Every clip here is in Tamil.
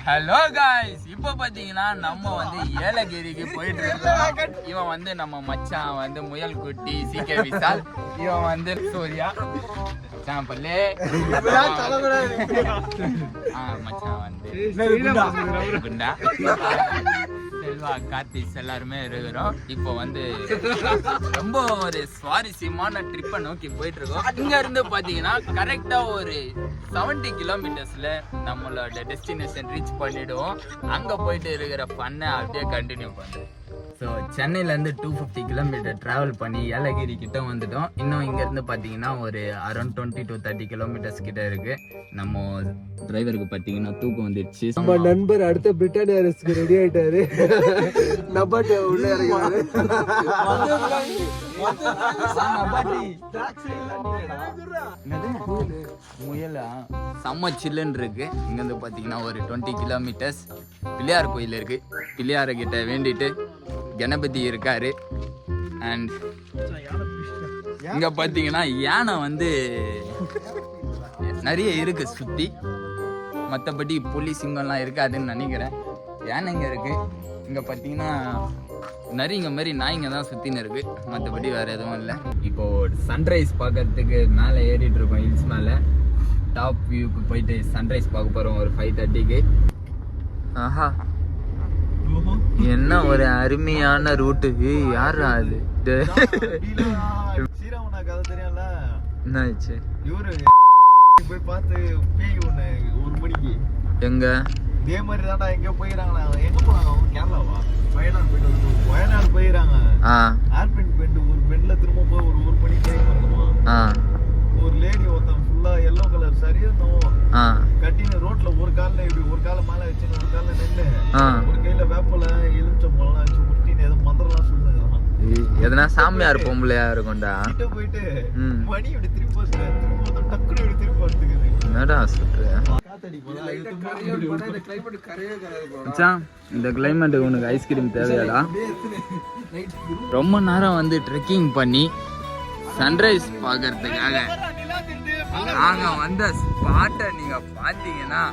ஹலோ காய்ஸ், இப்போ பாத்தீங்கன்னா நம்ம வந்து ஏலகிரிக்கு போயிட்டு இருக்கோம். இவன் வந்து நம்ம மச்சான் வந்து முயல் குட்டி சிகே விசால், இவன் வந்து சூர்யா சாம்பல்லே மச்சான் வந்து குண்டா செல்வா கார்த்திஸ் எல்லாருமே இருக்கிறோம். இப்போ வந்து ரொம்ப ஒரு சுவாரஸ்யமான ட்ரிப்பை நோக்கி போயிட்டு இருக்கோம். இங்க இருந்து பாத்தீங்கன்னா கரெக்டா ஒரு 70 கிலோமீட்டர்ஸ்ல நம்மளோட டெஸ்டினேஷன் ரீச் பண்ணிடுவோம். அங்க போயிட்டு இருக்கிற ஃபன்னை அப்படியே கண்டினியூ பண்றோம். ஸோ சென்னையிலேருந்து 250 கிலோமீட்டர் ட்ராவல் பண்ணி ஏலகிரி கிட்ட வந்துட்டோம். இன்னும் இங்கேருந்து பார்த்தீங்கன்னா ஒரு அரௌண்ட் 20 to 30 கிலோமீட்டர்ஸ் கிட்ட இருக்கு. நம்ம டிரைவருக்கு பார்த்தீங்கன்னா தூக்கம் வந்துடுச்சு. நம்ம நண்பர் அடுத்த பிரிட்டானியா ரேஸ்க்கு ரெடி ஆயிட்டாரு. நபாட்டி உள்ள இறங்கினாரு. முயலா செம்ம சில்லுன்னு இருக்கு. இங்கேருந்து பார்த்தீங்கன்னா ஒரு 20 கிலோமீட்டர்ஸ் பிள்ளையார் கோயில் இருக்கு. பிள்ளையார கிட்ட வேண்டிட்டு கணபதி இருக்காரு. அண்ட் இங்க பாத்தீங்கன்னா யானை வந்து நிறைய இருக்கு சுத்தி. மற்றபடி புலி சிங்கம்லாம் இருக்காதுன்னு நினைக்கிறேன். யானைங்க இருக்கு. இங்க பாத்தீங்கன்னா நரிங்க மாதிரி நாய்ங்க தான் சுத்தின்னு இருக்கு. மற்றபடி வேற எதுவும் இல்லை. இப்போ சன்ரைஸ் பார்க்கறதுக்கு மேலே ஏறிட்டு இருக்கோம். ஹில்ஸ் மேலே டாப் வியூக்கு போயிட்டு சன்ரைஸ் பார்க்க போறோம் ஒரு 5:30க்கு. ஆஹா, என்ன ஒரு அருமையான ரூட்டு. யாரா அது? ஸ்ரீராமனா கதை தெரியும்ல? என்னாச்சு? இவரு போய் பார்த்து பேய் ஒண்ணு 1 மணிக்கு எங்க இதே மாதிரி தான்டா எங்கேயோ போயிடறாங்களா? எங்க போறாங்க அவங்க? கேரளாவா? வயநாடு போயிட்டு வயநாடு போயிடறாங்க. ஏர்பின் பெண்ட் ஒரு பெண்ட்ல திரும்ப போய் ஒரு 1 மணிக்கு டைம் வந்துமா. ஒரு லேடி ஒருத்தன் ஃபுல்லா எல்லோ கலர் சரியா கட்டின ரோட்ல ஒரு காலில் இப்படி ஒரு காலை மேலே வச்சுன்னு ஒரு காலில் நின்று ஒரு கையில வேப்பல எலுமிச்சம்பழம் வச்சு உருட்டின்னு ஏதோ மந்திரம்லாம் சொல்லுங்க. எதனா சாமியார் பொம்பளையா இருக்கும்டா. கிட்ட போயிட்டு மணி இப்படி திருப்பி பார்த்து டக்குனு இப்படி திருப்பி பார்த்துக்குது. என்னடா சொல்ற? இந்த கிளைமேட்டுக்கு உனக்கு ஐஸ்கிரீம் தேவையாடா? ரொம்ப நேரம் வந்து ட்ரெக்கிங் பண்ணி சன்ரைஸ் பார்க்கறதுக்காக நாங்க வந்த ஸ்பாட்டை நீங்க பாத்தீங்கன்னா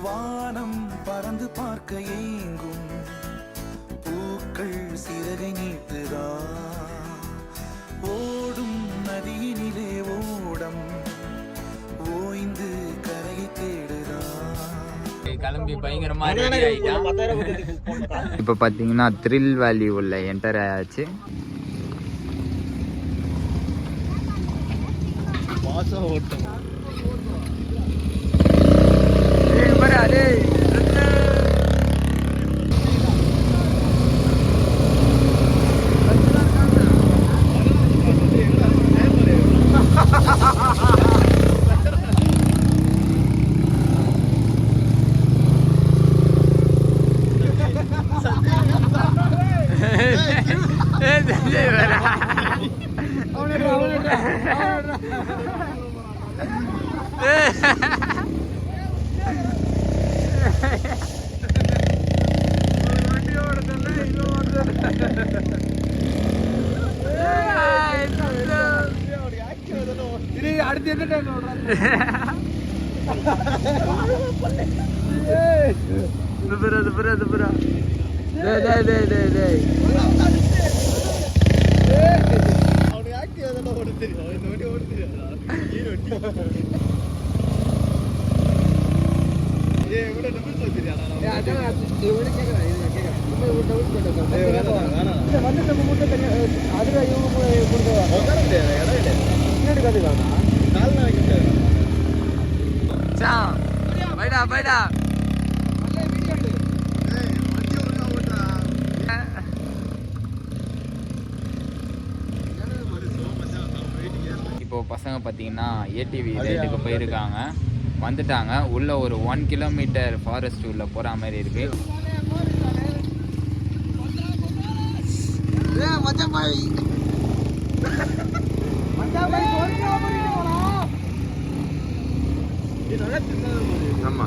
வானம் பறந்து பார்க்க ஏங்கும் பூக்கள் சிறகை நீட்டுதா, ஓடும் நதியினிலே ஓடம் ஓய்ந்து கரையை தேடுதா. கிளம்பி பயங்கரமா ரெடி ஆயிட்டான். இப்ப பாத்தீங்கன்னா த்ரில் வேலி உள்ள என்டர் ஆயாச்சு. அடுத்து என்ன டைம் இப்போ பசங்க பார்த்தீங்கன்னா ஏடிவி ரைடுக்கு போயிருக்காங்க, வந்துட்டாங்க. உள்ள ஒரு 1 கிலோமீட்டர் ஃபாரஸ்ட் உள்ள போற மாதிரி இருக்கு. ஆமா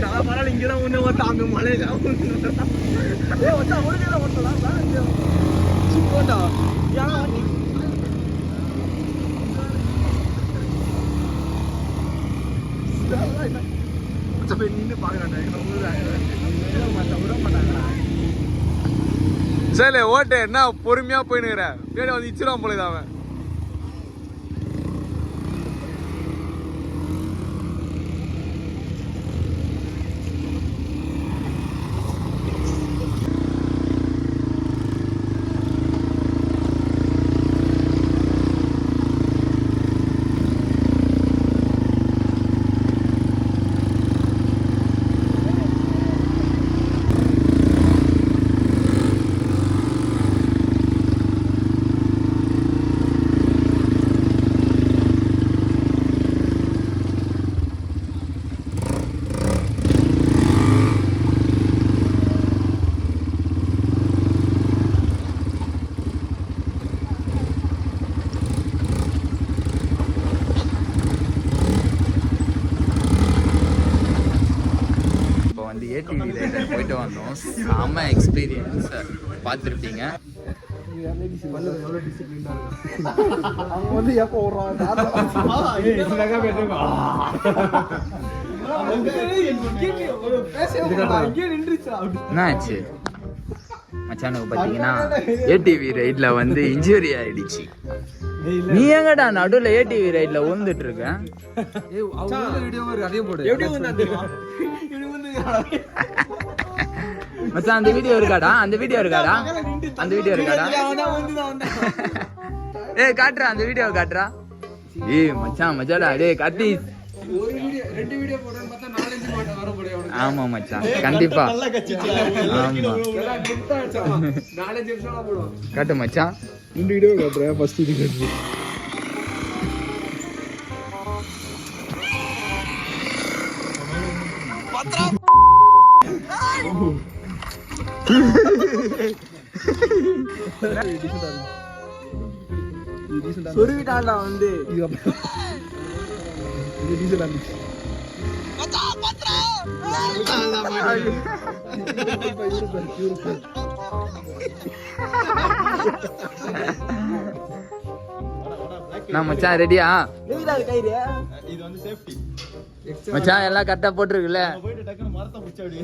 நான் பரவாயில்ல இங்கதான் ஒண்ணு ஓட்ட அங்க மலையில போட்டா சரி ஓட்டு என்ன பொறுமையா போயினுங்கிற பேடி வந்து இச்சிரும் போல அவன் ஏடிவி ரைடர் போயிட்டு வந்தோம். செம்ம எக்ஸ்பீரியன்ஸ் பார்த்துருப்பீங்க. என்னாச்சு மச்சானுக்கு பார்த்தீங்கன்னா ஏடிவி ரைட்ல வந்து இன்ஜுரி ஆயிடுச்சு. நீ எங்கடா நடுவில் ஏடிவி ரைட்ல ஊந்துட்டு இருக்க? மச்சான் அந்த வீடியோ இருக்காடா? அந்த வீடியோ இருக்காடா? அந்த வீடியோ இருக்காடா? ஏய் காட்டுறா, அந்த வீடியோ காட்டுறா. ஏய் மச்சான் மச்சாடா, டேய் கார்த்தி. ஆமா மச்சான் கண்டிப்பா. ஆமா காட்டு மச்சான். இந்த வீடியோ காட்டுறேன். ஃபர்ஸ்ட் இது காட்டு. சொருவிட்டான்டா வந்து இது டீசல் ஆனிச்சு. நான் மச்சான் ரெடியா? இது வந்து சேஃப்டி மச்சான் எல்லாம் கரெக்டா போட்டுருக்குல்ல? போயிட்டு டக்குனு மரத்தை புடிச்சு அப்படியே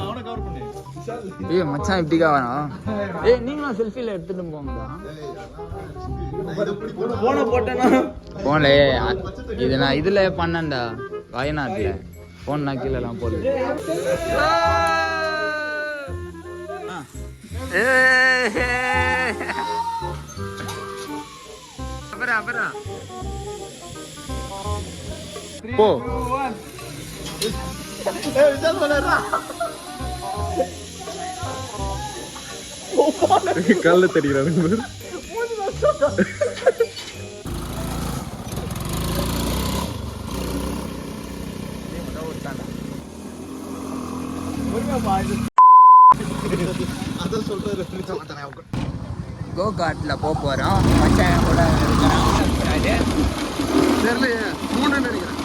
அவனை கவர் பண்ணு. ஏய் மச்சான் இப்படிக்கா வேணாம். ஏய் நீங்களும் செல்ஃபில எடுத்துட்டு போங்கடா. போன போட்டேனா போன்ல இது நான் இதுல பண்ணேன்டா வயநாட்டுல. போன் நான் கீழே எல்லாம் போடுது. அப்புறம் போ கல்ல தெரிகிறாரு. கோ கார்ட்ல போறோம். மச்சான் கூட தெரியலையே 3 நினைக்கிறேன்.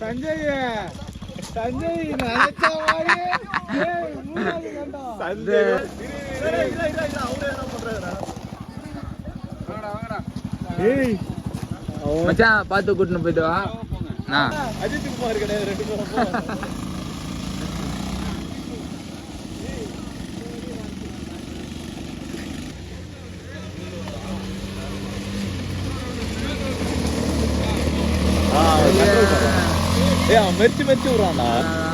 சஞ்சய் நினைச்ச மாதிரி மச்சான் பார்த்து கூட்டின்னு போயிட்டு வா. அஜித் குமார் கிடையாது 2 பேரும். அவன் மெரிச்சு விடுறான்டா.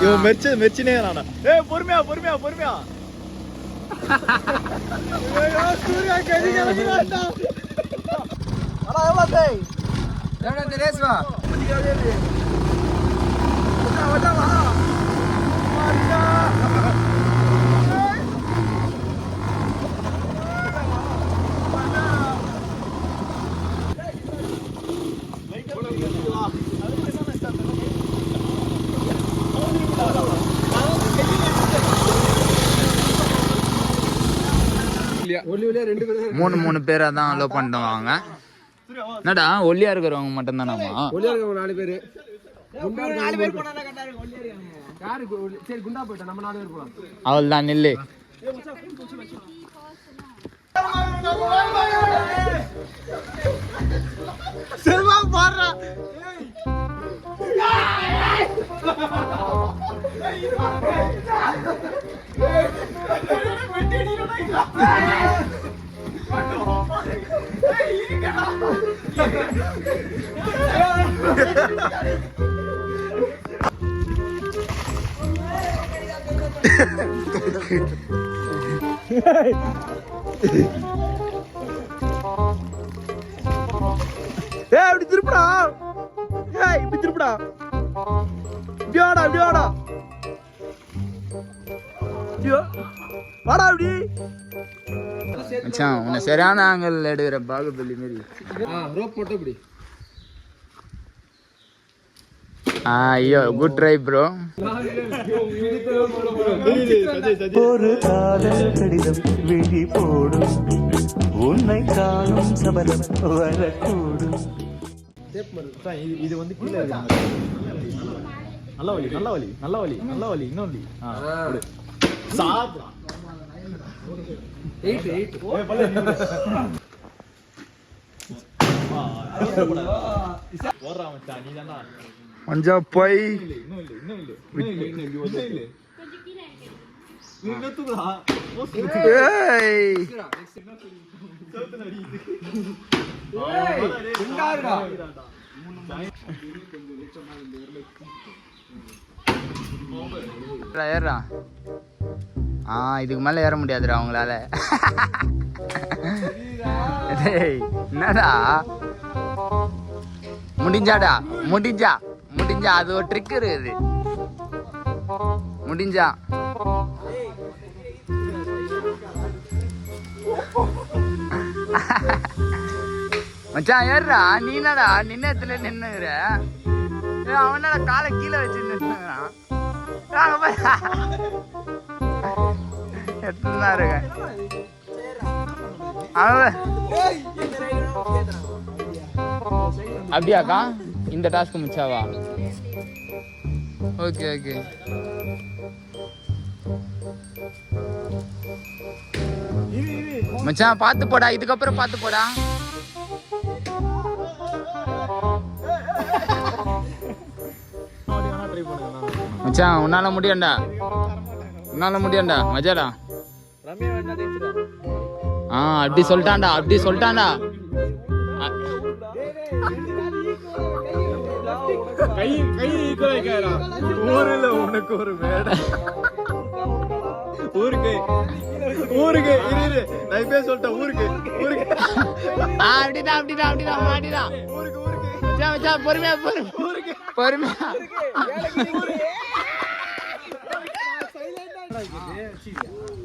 இவன் மெரிச்சுனே வரானா. பொறுமையா சூர்யா கறி கிளம்பிட்டான்டா. மூணு பேரா தான் அலோ பண்ணுவாங்க. என்னடா ஒல்லியா இருக்கிறவங்க மட்டும் தானாமா? ஒல்லியா இருக்கவங்க 4 பேர். 4 பேர் போனா கரெக்டா இருக்கும். ஒல்லியா இருக்காங்க. யாரு சரி குண்டா போய்ட்டா நம்ம 4 பேர் போலாம். அவள்தான் நில்லு. செல்வா பாறா. அப்படி திருப்படா. இப்படி திருப்படா. இப்படியாடா இப்படியாடா. வாடா அப்படி. மச்சான் உன்னை சரியான ஆங்கிள் எடுக்கிற பாகுபலி மாரி. ரோப் போட்டு இப்படி. ஐயோ குட் ட்ரை ப்ரோ. ஒரு காதல் கடிதம் விழி போடும் உன்னை காணும் சபலம் வரக்கூடும். இது வந்து கீழே இருக்கு. நல்ல வலி நல்ல வலி நல்ல வலி நல்ல வலி இன்னும் வலி. சாப்பிடா 8 ஓடுறா மச்சான் நீ தானா மஞ்சா போய் இன்னும் இல்ல நீ நத்துடா ஏய் குண்டாடா. ஏறா. இதுக்கு மேல ஏற முடியாதுடா அவங்களால. என்னடா முடிஞ்சா அது ஒரு ட்ரிக் இருக்குது. முடிஞ்சா மச்சான் ஏறா. நீ என்னடா நின்னத்துல நின்னுற? அவனால காலை கீழே வச்சு நின்னுறான். எத்தனை இருக்க அப்படியாக்கா? இந்த டாஸ்க் முடிச்சாவா? Okay okay. மச்சான் பார்த்து போடா. இதுக்கப்புறம் பார்த்து போடா. மச்சான் உன்னால முடியண்டா மஜாடா. அப்படி சொல்லிட்டான்டா. கை ஈக்குவலா ஊருல உனக்கு ஒரு மேடை ஊருக்கு இரு நான் இப்பே சொல்லிட்டேன் ஊருக்கு அப்படிதான் மாட்டிதான். மச்சான் பொறுமையா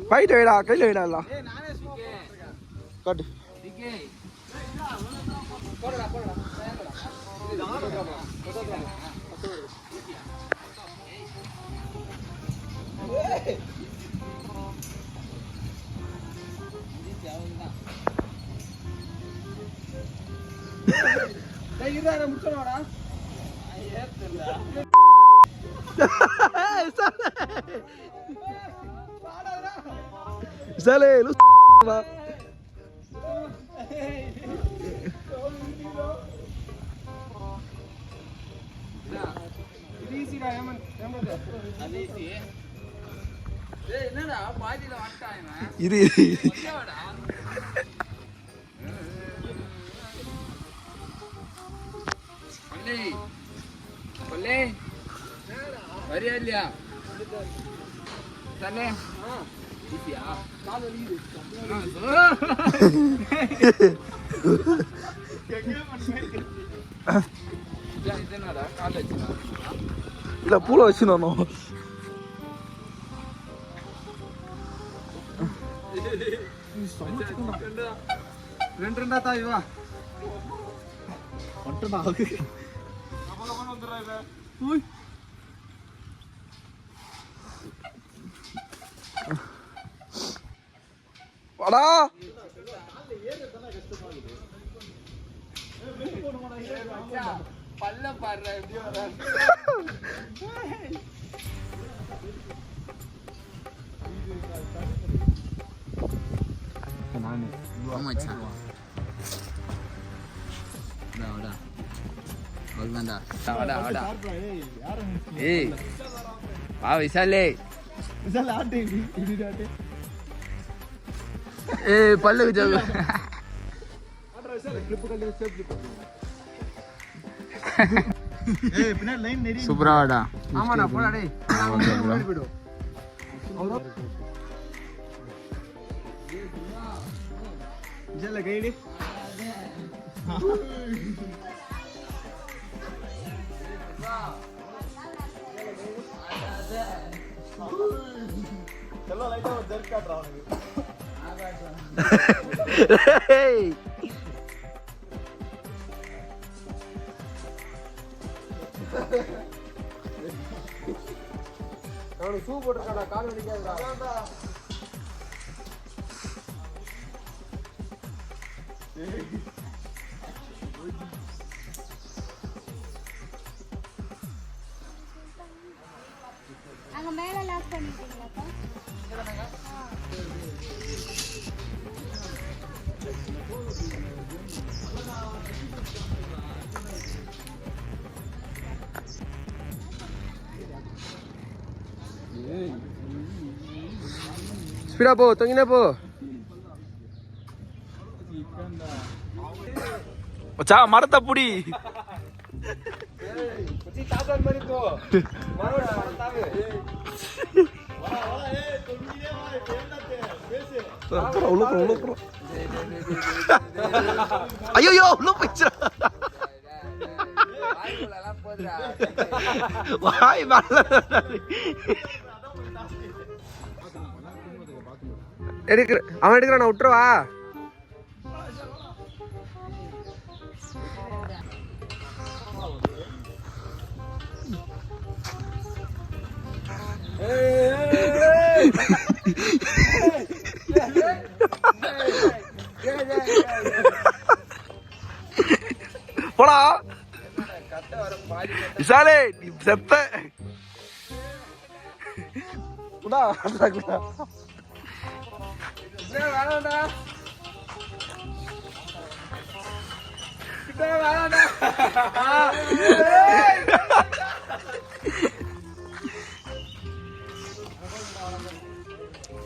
ஃபைட் வைடா கையில வைடா எல்லாம் காட்டு. Sale, luz va. வரியா இல்லையா? இல்ல பூல வச்சுனோம். ரெண்டா தாய் வா மட்டும் வாடா பல்ல பாடுற எப்படி வர ஏய் வா விசாலே ஏய் பல்லு ஜோகு ஏய் பின்னாடி லைன் நெறி சூப்பரா வாடா ஆமாடா போடா டேய் போய்டு ஜல்ல கைடி चलो लाइट और जर्क काट रहा हूं அவனு ஷூ போட்டுறடா கால் வலிக்காதடா அங்க மேல லாக் பண்ணிட்டீங்களாப்பா ஸ்பீடா போ தொங்கினா போ மச்சா மரத்தை புடி குச்சி தாத்தன் மாதிரி போ மரோட தாவே வா வா ஏய் தொங்கினே வா என்னதே பேசு உள்ள ஐயோ உள்ள போச்சு வாய் அவன் எடுக்கிறான் நான் விட்டுருவா போடா விசாலே நீ செத்த வேணாண்டா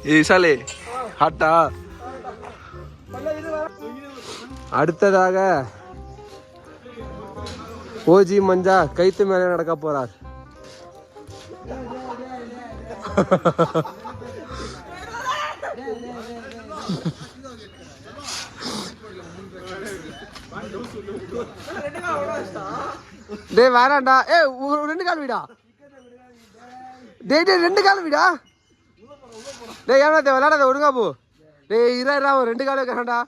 விசாலே ஹாட்டா அடுத்ததாக ஓஜி மஞ்சா கைத்து மேலே நடக்க போறார் டேய் வேணாண்டா ஏய் ரெண்டு கால் விடா டேய் ரெண்டு கால் விடா டேய் ஏன்னா விளையாடாத ஒழுங்கா போ டேய் இரா ரெண்டு கால் வைக்கிறான்டா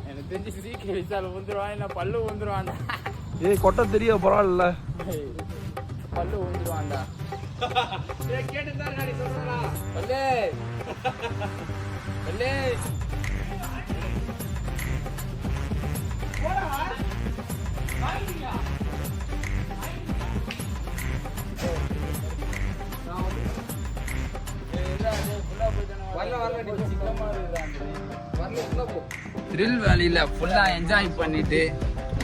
எனக்கு தெரிஞ்சு சீக்கிரம் விசால வந்துருவான் இல்லை பல்லு வந்துருவான்டா ஏய் கொட்டை தெரிய பரவாயில்ல பல்லு வந்துருவான்டா கேட்டுதான் பல்லே பல்லே த்ரில் வேலியில ஃபுல்லா என்ஜாய் பண்ணிட்டு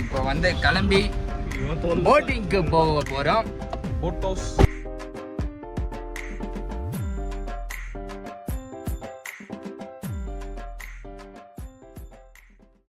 இப்போ வந்து கிளம்பி போட்டிங்க்கு போக போறோம்.